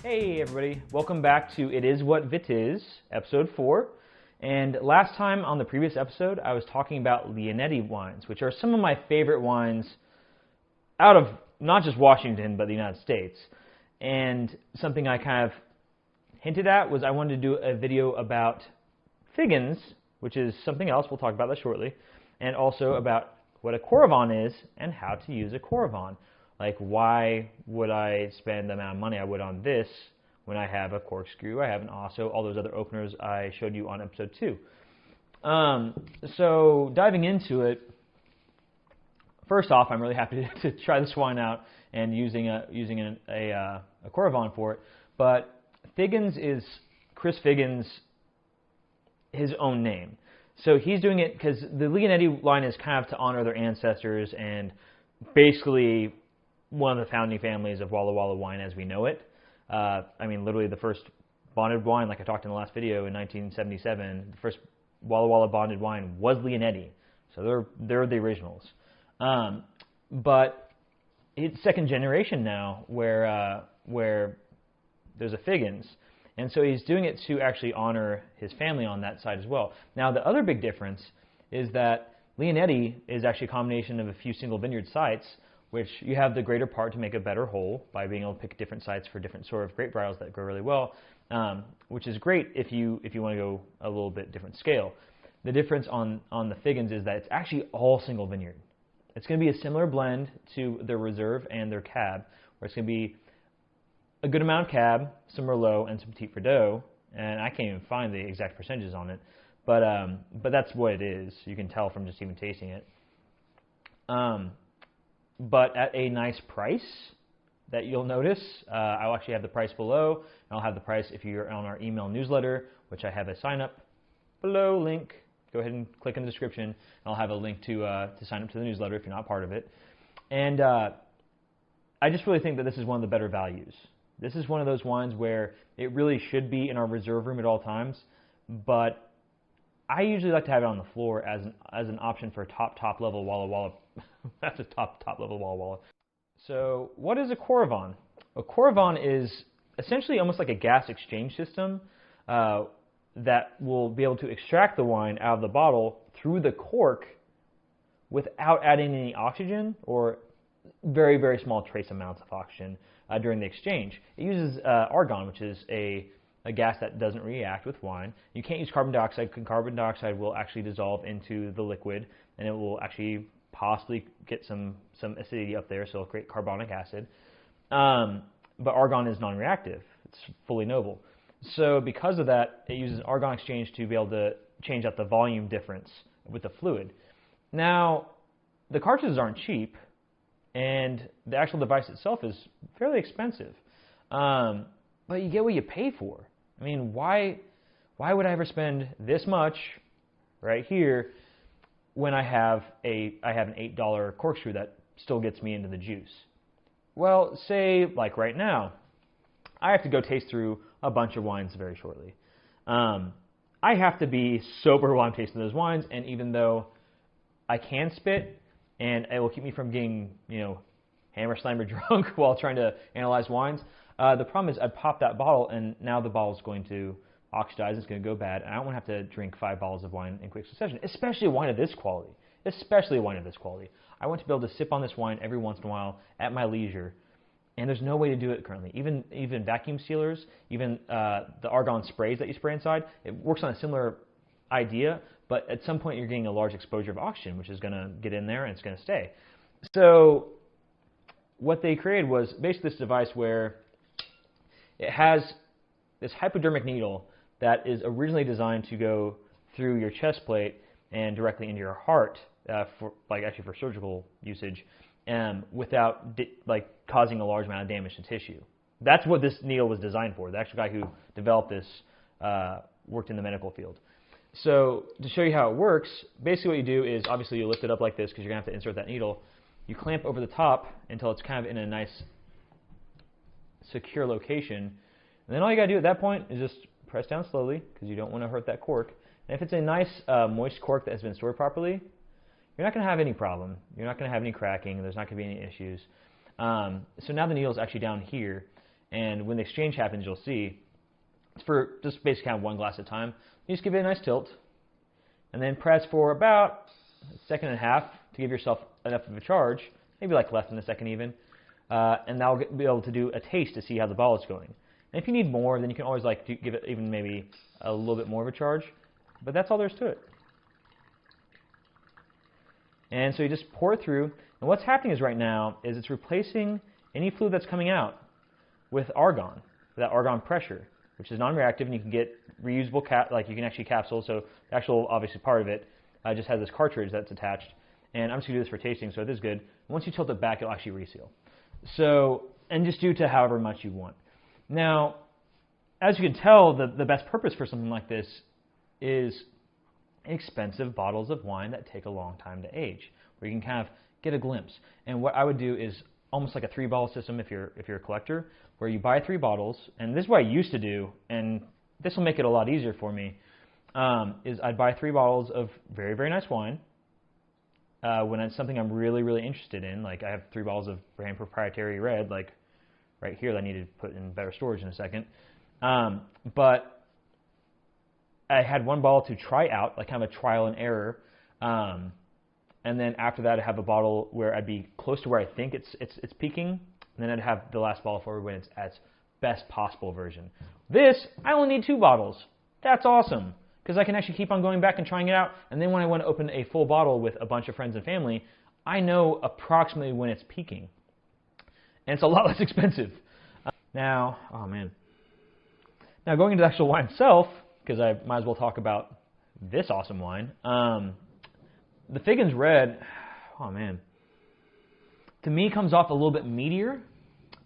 Hey everybody, welcome back to It Is What Vitis, episode 4. And last time on the previous episode, I was talking about Leonetti wines, which are some of my favorite wines out of not just Washington, but the United States. And something I kind of hinted at was I wanted to do a video about Figgins, which is something else, we'll talk about that shortly, and also about what a Coravin is and how to use a Coravin. Like, why would I spend the amount of money I would on this when I have a corkscrew, I have an Osso, all those other openers I showed you on episode 2. So diving into it, first off, I'm really happy to try this wine out and using a Coravin for it. But Figgins is Chris Figgins, his own name. So he's doing it because the Leonetti line is kind of to honor their ancestors and basically one of the founding families of Walla Walla wine as we know it. I mean, literally the first bonded wine, like I talked in the last video in 1977, the first Walla Walla bonded wine was Leonetti. So they're the originals. But it's second generation now where there's a Figgins. And so he's doing it to actually honor his family on that side as well. Now, the other big difference is that Leonetti is actually a combination of a few single vineyard sites, which you have the greater part to make a better whole by being able to pick different sites for different sort of grape varietals that grow really well, which is great if you want to go a little bit different scale. The difference on the Figgins is that it's actually all single vineyard. It's going to be a similar blend to their Reserve and their Cab, where it's going to be a good amount of Cab, some Merlot, and some Petit Verdot, and I can't even find the exact percentages on it, but that's what it is. You can tell from just even tasting it. But at a nice price that you'll notice. I'll actually have the price below, and I'll have the price if you're on our email newsletter, which I have a sign up below link. Go ahead and click in the description, and I'll have a link to sign up to the newsletter if you're not part of it. And I just really think that this is one of the better values. This is one of those wines where it really should be in our reserve room at all times, but I usually like to have it on the floor as an option for top level Walla Walla. That's a top level Walla Walla. So what is a Coravin? A Coravin is essentially almost like a gas exchange system that will be able to extract the wine out of the bottle through the cork without adding any oxygen or very, very small trace amounts of oxygen during the exchange. It uses argon, which is a gas that doesn't react with wine. You can't use carbon dioxide because carbon dioxide will actually dissolve into the liquid, and it will actually possibly get some acidity up there, so it'll create carbonic acid. But argon is non-reactive. It's fully noble. So because of that, it uses argon exchange to be able to change out the volume difference with the fluid. Now, the cartridges aren't cheap, and the actual device itself is fairly expensive. But you get what you pay for. I mean, why would I ever spend this much right here when I have an $8 corkscrew that still gets me into the juice? Well, say like right now, I have to go taste through a bunch of wines very shortly. I have to be sober while I'm tasting those wines, and even though I can spit, and it will keep me from getting, hammer slammer drunk while trying to analyze wines, the problem is I pop that bottle, and now the bottle is going to oxidize, it's going to go bad, and I don't want to have to drink 5 bottles of wine in quick succession, especially a wine of this quality. I want to be able to sip on this wine every once in a while at my leisure, and there's no way to do it currently. Even vacuum sealers, even the argon sprays that you spray inside, it works on a similar idea, but at some point you're getting a large exposure of oxygen, which is going to get in there and it's going to stay. So what they created was basically this device where it has this hypodermic needle that is originally designed to go through your chest plate and directly into your heart, for surgical usage, without causing a large amount of damage to tissue. That's what this needle was designed for. The actual guy who developed this worked in the medical field. So to show you how it works, basically what you do is obviously you lift it up like this because you're going to have to insert that needle. You clamp over the top until it's kind of in a nice secure location. And then all you got to do at that point is just press down slowly because you don't want to hurt that cork. And if it's a nice moist cork that has been stored properly, you're not going to have any problem. You're not going to have any cracking. There's not going to be any issues. So now the needle is actually down here, And when the exchange happens, you'll see it's for just basically kind of one glass at a time. You just give it a nice tilt, and then press for about a second and a half to give yourself enough of a charge, maybe like less than a second even, and that'll be able to do a taste to see how the ball is going. And if you need more, then you can always like give it even maybe a little bit more of a charge, but that's all there is to it. And so you just pour it through, and what's happening is right now is it's replacing any fluid that's coming out with argon, that argon pressure, which is non-reactive, and you can get reusable, like you can actually capsule, so the actual, obviously, part of it just has this cartridge that's attached, and I'm just going to do this for tasting, so it is good. Once you tilt it back, it'll actually reseal. So, and just do to however much you want. Now, as you can tell, the best purpose for something like this is expensive bottles of wine that take a long time to age, where you can kind of get a glimpse. And what I would do is almost like a 3-bottle system if you're a collector, where you buy 3 bottles, and this is what I used to do, and this will make it a lot easier for me, is I'd buy 3 bottles of very, very nice wine when it's something I'm really, really interested in. Like I have 3 bottles of brand proprietary red, like right here that I need to put in better storage in a second. But I had 1 bottle to try out, like kind of a trial and error, and then after that I have a bottle where I'd be close to where I think it's peaking, and then I'd have the last bottle for when it's at its best possible version. This, I only need 2 bottles. That's awesome, because I can actually keep on going back and trying it out, and then when I want to open a full bottle with a bunch of friends and family, I know approximately when it's peaking. And it's a lot less expensive. Now, oh man. Now going into the actual wine itself, because I might as well talk about this awesome wine. The Figgins Red, oh man, to me comes off a little bit meatier,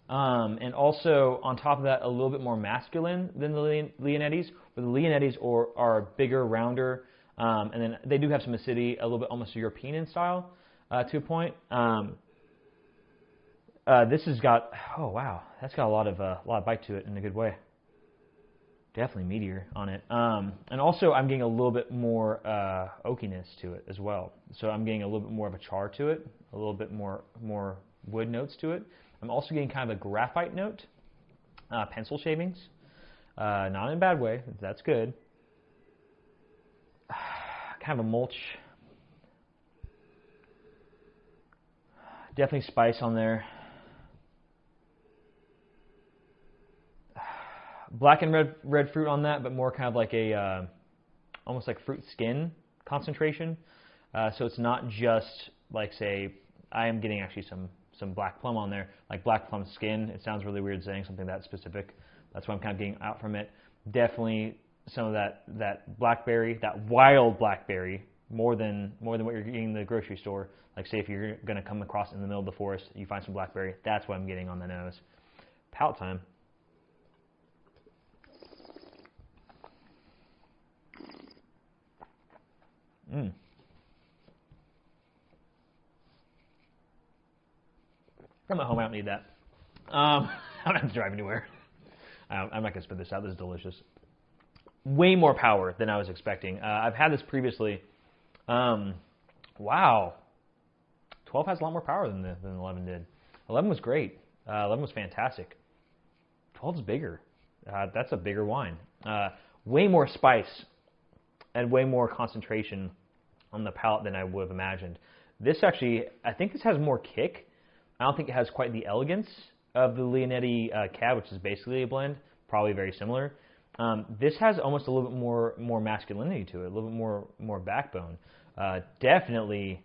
and also on top of that a little bit more masculine than the Leonettis. Where the Leonettis are bigger, rounder, and then they do have some acidity, a little bit almost European in style to a point. This has got, oh wow, that's got a lot of bite to it in a good way. Definitely meatier on it. And also I'm getting a little bit more oakiness to it as well. So I'm getting a little bit more of a char to it, a little bit more wood notes to it. I'm also getting kind of a graphite note, pencil shavings. Not in a bad way, that's good. Kind of a mulch. Definitely spice on there. Black and red fruit on that, but more kind of like a almost like fruit skin concentration. So it's not just like, say, I am getting actually some black plum on there, like black plum skin. It sounds really weird saying something that specific. That's what I'm kind of getting out from it. Definitely some of that blackberry, that wild blackberry, more than what you're getting in the grocery store. Like say if you're going to come across in the middle of the forest, you find some blackberry. That's what I'm getting on the nose. Palate time. I'm at home, I don't need that. I don't have to drive anywhere. I'm not going to spit this out. This is delicious. Way more power than I was expecting. I've had this previously. Wow. 12 has a lot more power than 11 did. 11 was great. 11 was fantastic. 12 is bigger. That's a bigger wine. Way more spice and way more concentration on the palate than I would have imagined. This actually, I think this has more kick. I don't think it has quite the elegance of the Leonetti Cab, which is basically a blend, probably very similar. This has almost a little bit more masculinity to it, a little bit more backbone. Definitely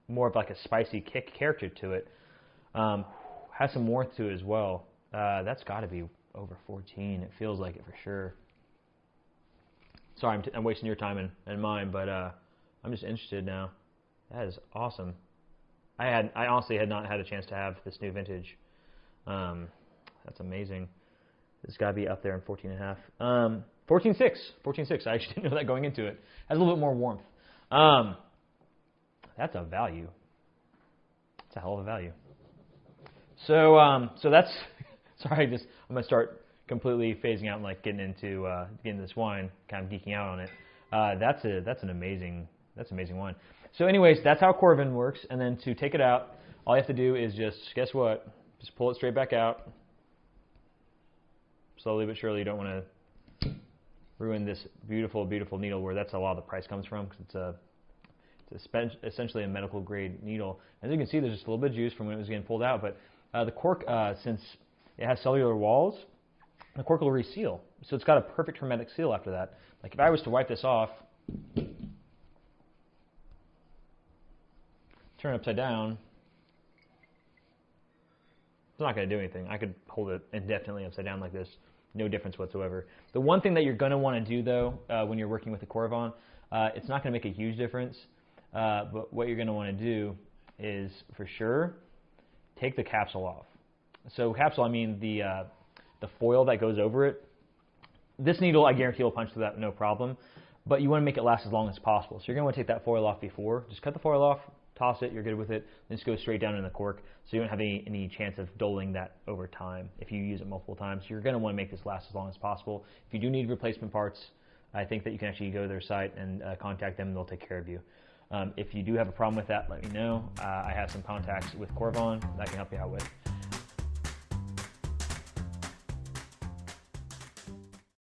more of like a spicy kick character to it. Has some warmth to it as well. That's got to be over 14. It feels like it for sure. Sorry, I'm wasting your time and mine, but I'm just interested now. That is awesome. I honestly had not had a chance to have this new vintage. That's amazing. It's got to be up there in 14.5. 14.6. I actually didn't know that going into it. Has a little bit more warmth. That's a value. That's a hell of a value. So that's. Sorry, I'm gonna start completely phasing out and like getting into this wine, kind of geeking out on it. That's an amazing wine. So anyways, that's how Coravin works. And then to take it out, all you have to do is just, guess what? Just pull it straight back out. slowly but surely. You don't want to ruin this beautiful, beautiful needle where that's a lot of the price comes from, because it's essentially a medical grade needle. As you can see, there's just a little bit of juice from when it was getting pulled out, but the cork, since it has cellular walls, the cork will reseal. So it's got a perfect hermetic seal after that. Like if I was to wipe this off, turn it upside down, it's not going to do anything. I could hold it indefinitely upside down like this, no difference whatsoever. The one thing that you're going to want to do though, when you're working with the Coravin, it's not going to make a huge difference, but what you're going to want to do is, for sure, take the capsule off. So capsule, I mean the foil that goes over it. This needle, I guarantee, will punch through that no problem, but you want to make it last as long as possible. So you're going to want to take that foil off before. Just cut the foil off, toss it, you're good with it, then just go straight down in the cork, so you don't have any chance of doling that over time if you use it multiple times. You're going to want to make this last as long as possible. If you do need replacement parts, I think that you can actually go to their site and contact them, and they'll take care of you. If you do have a problem with that, let me know. I have some contacts with Coravin that I can help you out with.